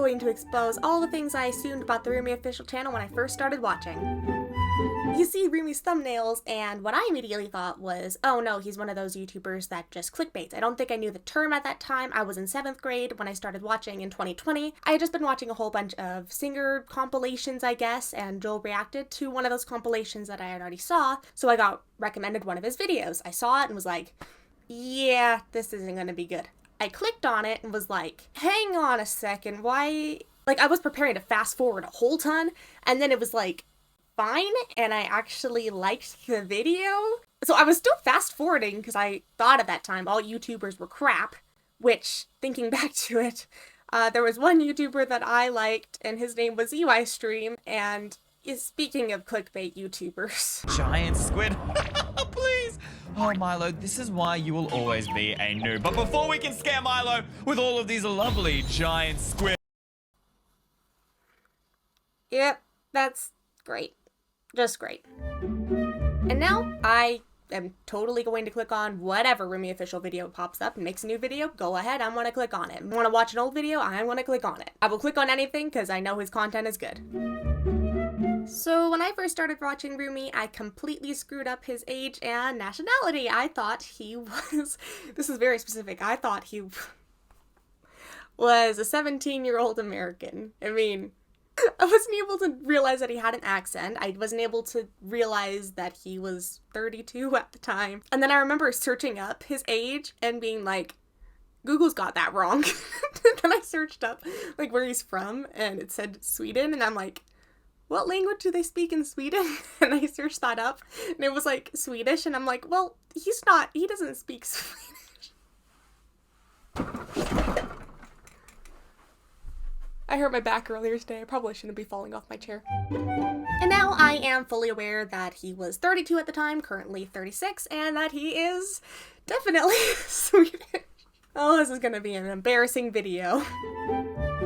going to expose all the things I assumed about the RoomieOfficial channel when I first started watching. You see Roomie's thumbnails, and what I immediately thought was, oh no, he's one of those YouTubers that just clickbaits. I don't think I knew the term at that time. I was in 7th grade when I started watching in 2020. I had just been watching a whole bunch of singer compilations, I guess, and Joel reacted to one of those compilations that I had already saw, so I got recommended one of his videos. I saw it and was like, yeah, this isn't gonna be good. I clicked on it and was like, hang on a second, why? Like, I was preparing to fast forward a whole ton, and then it was like, fine, and I actually liked the video. So I was still fast forwarding because I thought at that time all YouTubers were crap, which, thinking back to it, there was one YouTuber that I liked, and his name was EYStream, and speaking of clickbait YouTubers. Giant squid. Please. Oh, Milo, this is why you will always be a noob. But before we can scare Milo with all of these lovely giant squid. Yep, that's great. Just great. And now I am totally going to click on whatever RoomieOfficial video pops up and makes a new video. Go ahead, I'm gonna click on it. Want to watch an old video? I'm gonna click on it. I will click on anything because I know his content is good. So when I first started watching Roomie, I completely screwed up his age and nationality. I thought he was, this is very specific, I thought he was a 17-year-old American. I mean, I wasn't able to realize that he had an accent. I wasn't able to realize that he was 32 at the time. And then I remember searching up his age and being like, Google's got that wrong. Then I searched up like where he's from and it said Sweden, and I'm like, what language do they speak in Sweden? And I searched that up and it was like Swedish, and I'm like, well, he doesn't speak Swedish. I hurt my back earlier today. I probably shouldn't be falling off my chair. And now I am fully aware that he was 32 at the time, currently 36, and that he is definitely Swedish. Oh, this is gonna be an embarrassing video.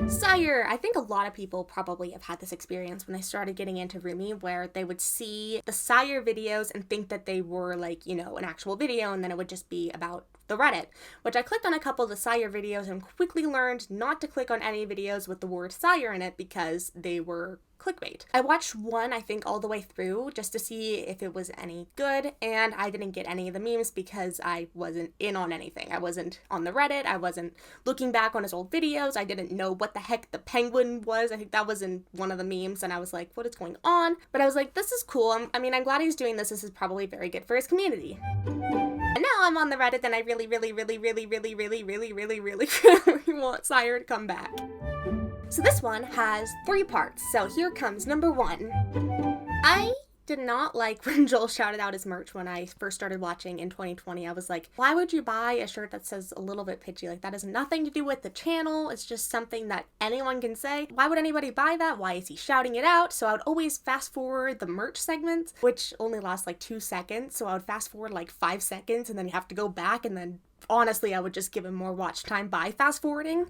Sire! I think a lot of people probably have had this experience when they started getting into Roomie, where they would see the Sire videos and think that they were like, you know, an actual video, and then it would just be about the Reddit, which I clicked on a couple of the Sire videos and quickly learned not to click on any videos with the word Sire in it because they were clickbait. I watched one, I think, all the way through just to see if it was any good, and I didn't get any of the memes because I wasn't in on anything. I wasn't on the Reddit, I wasn't looking back on his old videos, I didn't know what the heck the penguin was. I think that was in one of the memes, and I was like, what is going on? But I was like, this is cool. I'm glad he's doing this. This is probably very good for his community. And now I'm on the Reddit, and I really want Sire to come back. So this one has 3 parts, so here comes number 1. I did not like when Joel shouted out his merch when I first started watching in 2020. I was like, why would you buy a shirt that says a little bit pitchy? Like, that has nothing to do with the channel. It's just something that anyone can say. Why would anybody buy that? Why is he shouting it out? So I would always fast forward the merch segments, which only lasts like 2 seconds. So I would fast forward like 5 seconds and then you have to go back, and then honestly, I would just give him more watch time by fast forwarding.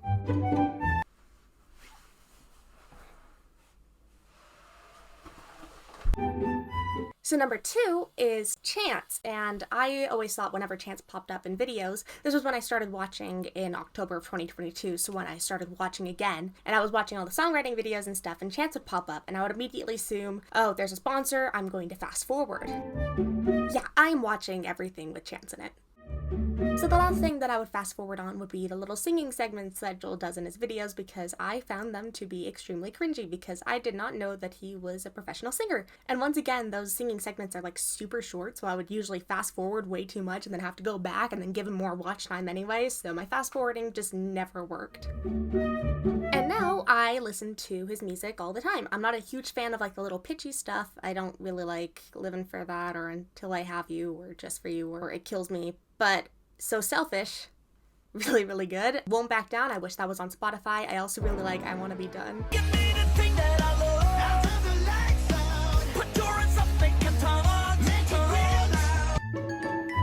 So number 2 is Chance, and I always thought whenever Chance popped up in videos, this was when I started watching in October of 2022, so when I started watching again, and I was watching all the songwriting videos and stuff, and Chance would pop up, and I would immediately assume, oh, there's a sponsor, I'm going to fast forward. Yeah, I'm watching everything with Chance in it. So the last thing that I would fast forward on would be the little singing segments that Joel does in his videos, because I found them to be extremely cringy because I did not know that he was a professional singer. And once again, those singing segments are like super short, so I would usually fast forward way too much and then have to go back and then give him more watch time anyway, so my fast forwarding just never worked. And now I listen to his music all the time. I'm not a huge fan of like the little pitchy stuff. I don't really like Living for That or Until I Have You or Just for You or It Kills Me, but So Selfish, really good. Won't Back Down, I wish that was on Spotify. I also really like I Wanna Be Done.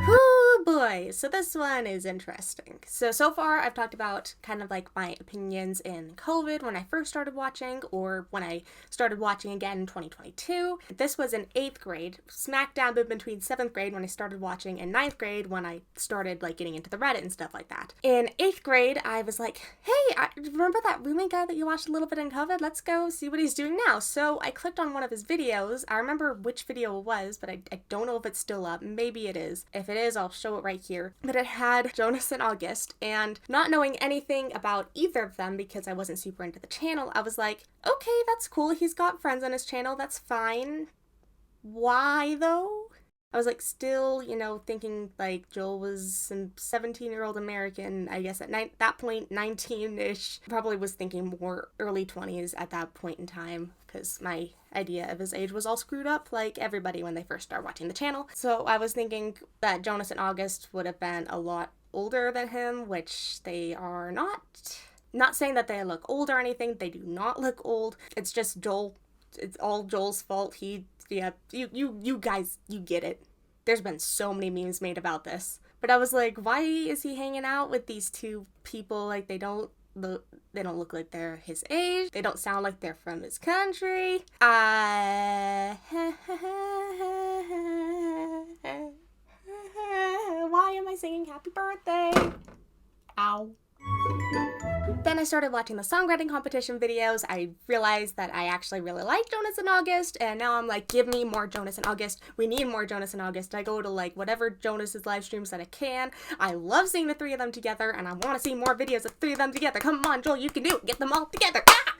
Whoo boy, so this one is interesting. So far I've talked about kind of like my opinions in COVID when I first started watching, or when I started watching again in 2022. This was in 8th grade, smack dab in between 7th grade when I started watching and 9th grade when I started like getting into the Reddit and stuff like that. In 8th grade, I was like, hey, remember that roommate guy that you watched a little bit in COVID? Let's go see what he's doing now. So I clicked on one of his videos. I remember which video it was, but I don't know if it's still up. Maybe it is. If it is, I'll show it right here. But it had Jonas and August, and not knowing anything about either of them because I wasn't super into the channel, I was like, okay, that's cool. He's got friends on his channel. That's fine. Why though? I was like still, thinking like Joel was some 17-year-old American, I guess at that point, 19-ish. Probably was thinking more early 20s at that point in time because my idea of his age was all screwed up like everybody when they first started watching the channel. So I was thinking that Jonas and August would have been a lot older than him, which they are not. Not saying that they look old or anything. They do not look old. It's just Joel. It's all Joel's fault. You guys, you get it. There's been so many memes made about this. But I was like, why is he hanging out with these two people? Like, they don't look like they're his age. They don't sound like they're from his country. Why am I singing happy birthday? Ow. Then I started watching the songwriting competition videos. I realized that I actually really like Jonas and August, and now I'm like, give me more Jonas and August. We need more Jonas and August. I go to like whatever Jonas's live streams that I can. I love seeing the three of them together, and I want to see more videos of the three of them together. Come on, Joel, you can do it. Get them all together. Ah!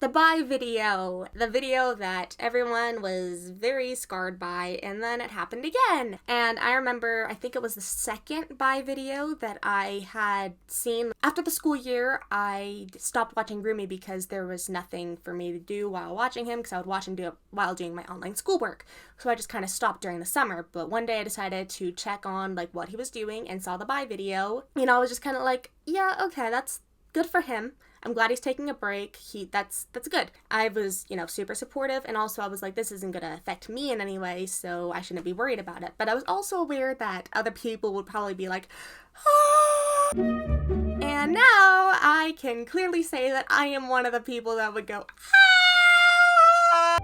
The bye video. The video that everyone was very scarred by, and then it happened again. And I remember, I think it was the second bye video that I had seen. After the school year, I stopped watching Roomie because there was nothing for me to do while watching him, because I would watch him do it while doing my online schoolwork. So I just kind of stopped during the summer. But one day I decided to check on like what he was doing and saw the bye video. I was just kind of like, yeah, okay, that's good for him. I'm glad he's taking a break. That's good. I was, super supportive, and also I was like, this isn't gonna affect me in any way, so I shouldn't be worried about it. But I was also aware that other people would probably be like, ah! And now I can clearly say that I am one of the people that would go, ah!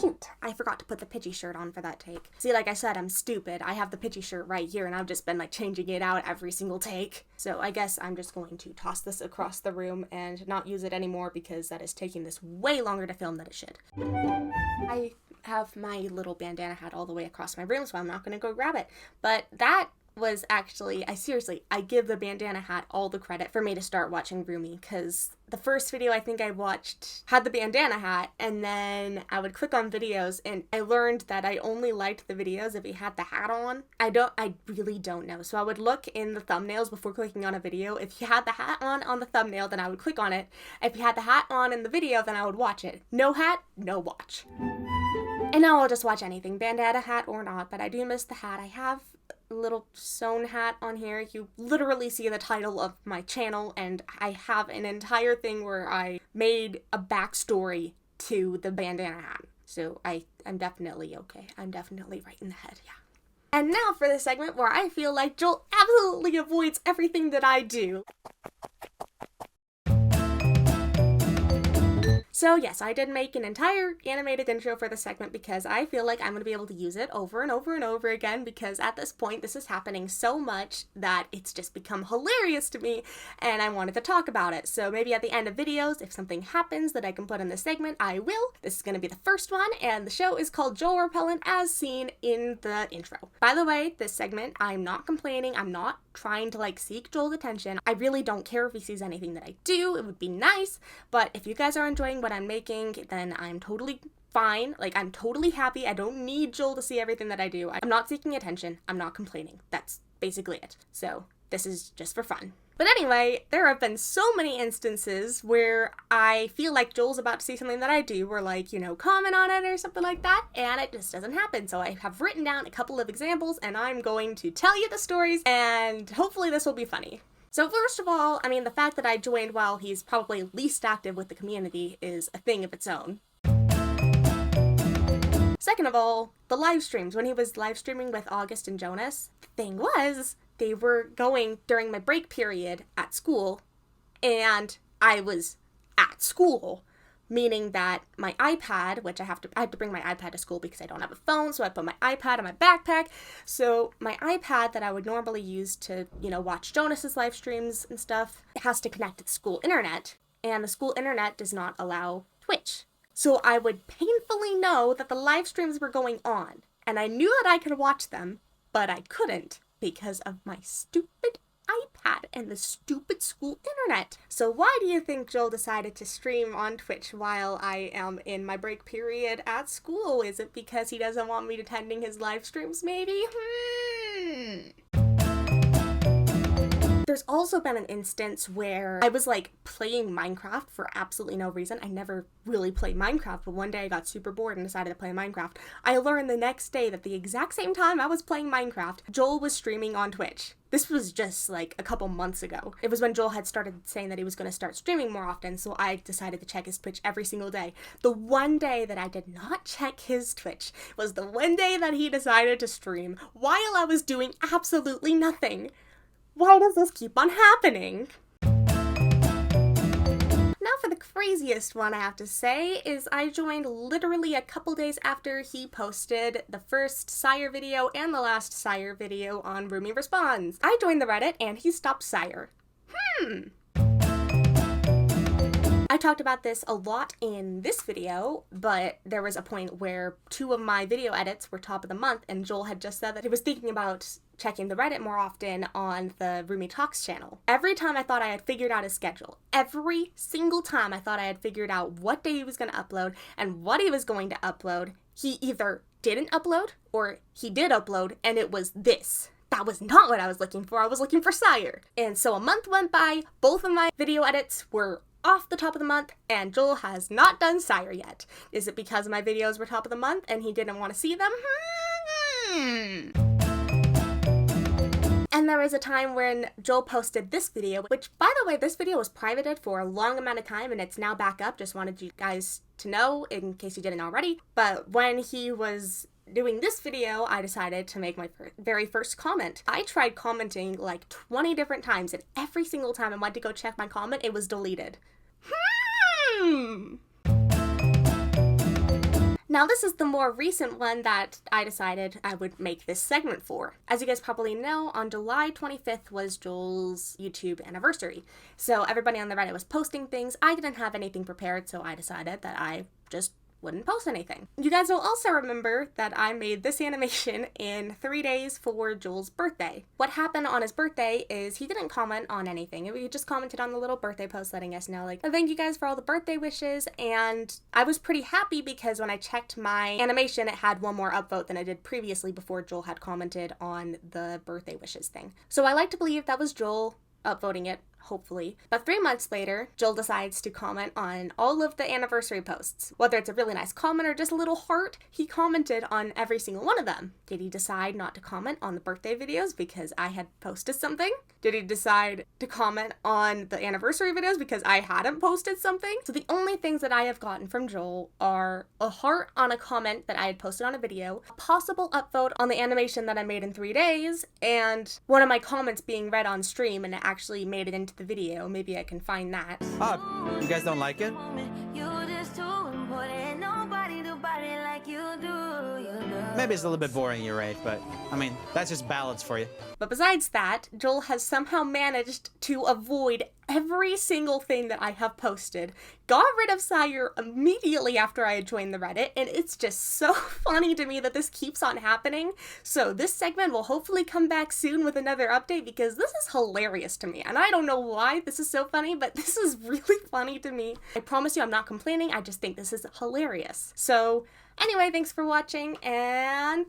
Shoot, I forgot to put the pitchy shirt on for that take. See, like I said, I'm stupid. I have the pitchy shirt right here, and I've just been like changing it out every single take. So I guess I'm just going to toss this across the room and not use it anymore because that is taking this way longer to film than it should. I have my little bandana hat all the way across my room, so I'm not going to go grab it. But that was actually, I give the bandana hat all the credit for me to start watching Roomie, because the first video I think I watched had the bandana hat, and then I would click on videos, and I learned that I only liked the videos if he had the hat on. I really don't know. So I would look in the thumbnails before clicking on a video. If he had the hat on the thumbnail, then I would click on it. If he had the hat on in the video, then I would watch it. No hat, no watch. And now I'll just watch anything, bandana hat or not, but I do miss the hat. I have little sewn hat on here. You literally see the title of my channel, and I have an entire thing where I made a backstory to the bandana hat. So I'm definitely okay. I'm definitely right in the head, yeah. And now for the segment where I feel like Joel absolutely avoids everything that I do. So yes, I did make an entire animated intro for the segment because I feel like I'm going to be able to use it over and over and over again, because at this point this is happening so much that it's just become hilarious to me and I wanted to talk about it. So maybe at the end of videos, if something happens that I can put in this segment, I will. This is going to be the first one, and the show is called Joel Repellent as seen in the intro. By the way, this segment, I'm not complaining. I'm not trying to seek Joel's attention. I really don't care if he sees anything that I do. It would be nice, but if you guys are enjoying what I'm making, then I'm totally fine. I'm totally happy. I don't need Joel to see everything that I do. I'm not seeking attention. I'm not complaining. That's basically it. So this is just for fun. But anyway, there have been so many instances where I feel like Joel's about to see something that I do, or comment on it or something like that, and it just doesn't happen. So I have written down a couple of examples, and I'm going to tell you the stories, and hopefully this will be funny. So first of all, the fact that I joined while he's probably least active with the community is a thing of its own. Second of all, the live streams. When he was live streaming with August and Jonas, the thing was, they were going during my break period at school, and I was at school. meaning that my iPad, which I have to bring my iPad to school because I don't have a phone, so I put my iPad in my backpack. So my iPad that I would normally use to, watch Jonas's live streams and stuff, has to connect to the school internet, and the school internet does not allow Twitch. So I would painfully know that the live streams were going on, and I knew that I could watch them, but I couldn't because of my stupid iPad and the stupid school internet. So why do you think Joel decided to stream on Twitch while I am in my break period at school? Is it because he doesn't want me attending his live streams, maybe? There's also been an instance where I was playing Minecraft for absolutely no reason. I never really played Minecraft, but one day I got super bored and decided to play Minecraft. I learned the next day that the exact same time I was playing Minecraft, Joel was streaming on Twitch. This was just a couple months ago. It was when Joel had started saying that he was going to start streaming more often, so I decided to check his Twitch every single day. The one day that I did not check his Twitch was the one day that he decided to stream while I was doing absolutely nothing. Why does this keep on happening? Now for the craziest one I have to say is I joined literally a couple days after he posted the first Sire video and the last Sire video on Roomie Responds. I joined the Reddit and he stopped Sire. I talked about this a lot in this video, but there was a point where 2 of my video edits were top of the month, and Joel had just said that he was thinking about checking the Reddit more often on the Roomie Talks channel. Every time I thought I had figured out his schedule, every single time I thought I had figured out what day he was going to upload and what he was going to upload, he either didn't upload or he did upload and it was this. That was not what I was looking for. I was looking for Sire. And so a month went by, both of my video edits were off the top of the month, and Joel has not done Sire yet. Is it because my videos were top of the month and he didn't want to see them? And there was a time when Joel posted this video, which, by the way, this video was privated for a long amount of time and it's now back up. Just wanted you guys to know in case you didn't already. But when he was doing this video, I decided to make my very first comment. I tried commenting 20 different times, and every single time I went to go check my comment, it was deleted. Now this is the more recent one that I decided I would make this segment for. As you guys probably know, on July 25th was Joel's YouTube anniversary. So everybody on the Reddit was posting things. I didn't have anything prepared, so I decided that I just wouldn't post anything. You guys will also remember that I made this animation in 3 days for Joel's birthday. What happened on his birthday is he didn't comment on anything. He just commented on the little birthday post letting us know thank you guys for all the birthday wishes, and I was pretty happy because when I checked my animation it had 1 more upvote than I did previously before Joel had commented on the birthday wishes thing. So I like to believe that was Joel upvoting it, hopefully. But 3 months later, Joel decides to comment on all of the anniversary posts. Whether it's a really nice comment or just a little heart, he commented on every single one of them. Did he decide not to comment on the birthday videos because I had posted something? Did he decide to comment on the anniversary videos because I hadn't posted something? So the only things that I have gotten from Joel are a heart on a comment that I had posted on a video, a possible upvote on the animation that I made in 3 days, and one of my comments being read on stream and it actually made it into the video. Maybe I can find that. Oh, you guys don't like it? Maybe it's a little bit boring, you're right, but I mean, that's just balance for you. But besides that, Joel has somehow managed to avoid every single thing that I have posted, got rid of Sire immediately after I had joined the Reddit, and it's just so funny to me that this keeps on happening. So this segment will hopefully come back soon with another update because this is hilarious to me, and I don't know why this is so funny, but this is really funny to me. I promise you I'm not complaining, I just think this is hilarious. So anyway, thanks for watching, and